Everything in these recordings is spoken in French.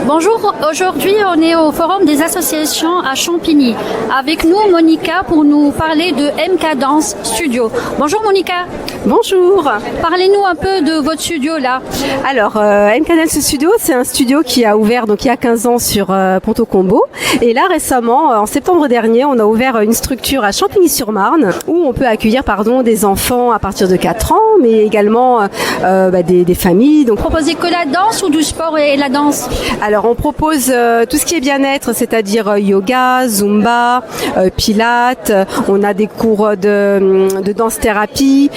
Bonjour, aujourd'hui on est au Forum des associations à Champigny. Avec nous Monica pour nous parler de MK Dance Studio. Bonjour Monica. Bonjour. Parlez-nous un peu de votre studio là. Alors MK Dance Studio, c'est un studio qui a ouvert donc il y a 15 ans sur Ponto Combo. Et là récemment, en septembre dernier, on a ouvert une structure à Champigny-sur-Marne où on peut accueillir des enfants à partir de 4 ans, mais également des familles. Donc, proposez que la danse ou du sport et la danse? Alors on propose tout ce qui est bien-être, c'est-à-dire yoga, zumba, pilates. On a des cours de danse-thérapie.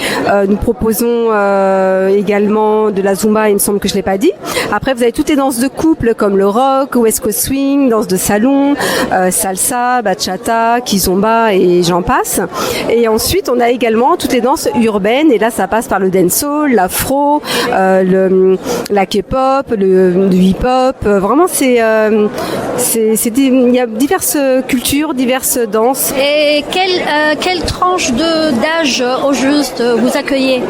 Nous proposons également de la zumba, il me semble que je l'ai pas dit. Après vous avez toutes les danses de couple comme le rock, West Coast Swing, danse de salon, salsa, bachata, kizomba et j'en passe. Et ensuite on a également toutes les danses urbaines et là ça passe par le dancehall, l'afro, la K-pop, le hip-hop. Vraiment il y a diverses cultures, diverses danses. Et quelle tranche d'âge au juste vous accueillez?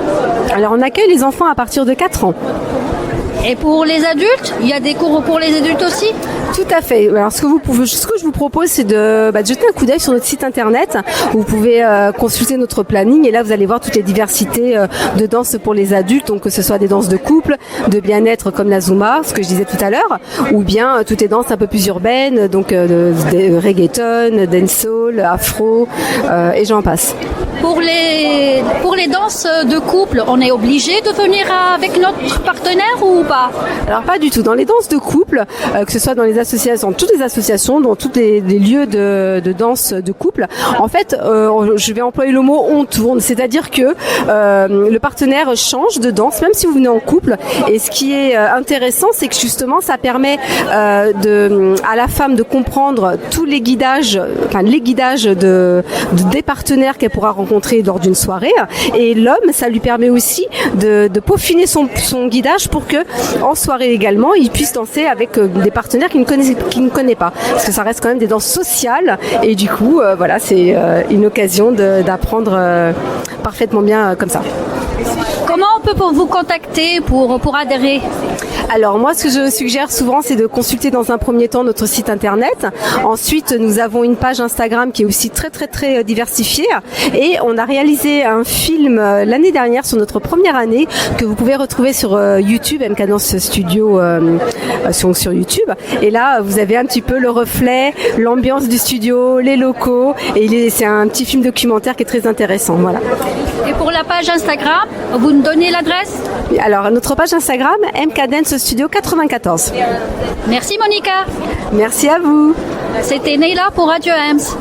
Alors on accueille les enfants à partir de 4 ans. Et pour les adultes, il y a des cours pour les adultes aussi? Tout à fait. Alors ce que je vous propose, c'est de jeter un coup d'œil sur notre site internet où vous pouvez consulter notre planning et là vous allez voir toutes les diversités de danses pour les adultes, donc que ce soit des danses de couple, de bien-être comme la zumba, ce que je disais tout à l'heure, ou bien toutes les danses un peu plus urbaines, donc de reggaeton, dancehall, afro et j'en passe. Pour les danses de couple, on est obligé de venir avec notre partenaire ou pas? Alors pas du tout. Dans les danses de couple, que ce soit dans les associations, toutes les associations, dans tous les lieux de danse de couple, en fait, je vais employer le mot on tourne, c'est-à-dire que le partenaire change de danse, même si vous venez en couple. Et ce qui est intéressant, c'est que justement, ça permet à la femme de comprendre tous les guidages, des partenaires qu'elle pourra rencontrer lors d'une soirée, et l'homme, ça lui permet aussi de peaufiner son guidage pour que en soirée également il puisse danser avec des partenaires qu'il ne connaît pas, parce que ça reste quand même des danses sociales et du coup c'est une occasion d'apprendre parfaitement bien comme ça. Comment on peut vous contacter pour adhérer? Alors moi, ce que je suggère souvent, c'est de consulter dans un premier temps notre site internet. Ensuite, nous avons une page Instagram qui est aussi très très très diversifiée et on a réalisé un film l'année dernière sur notre première année que vous pouvez retrouver sur YouTube, MK Dance Studio sur YouTube. Et là, vous avez un petit peu le reflet, l'ambiance du studio, les locaux et c'est un petit film documentaire qui est très intéressant. Voilà. Et pour la page Instagram, vous nous donnez l'adresse? Alors, notre page Instagram, MK Dance Studio 94. Merci Monica. Merci à vous. C'était Neila pour Radio Ems.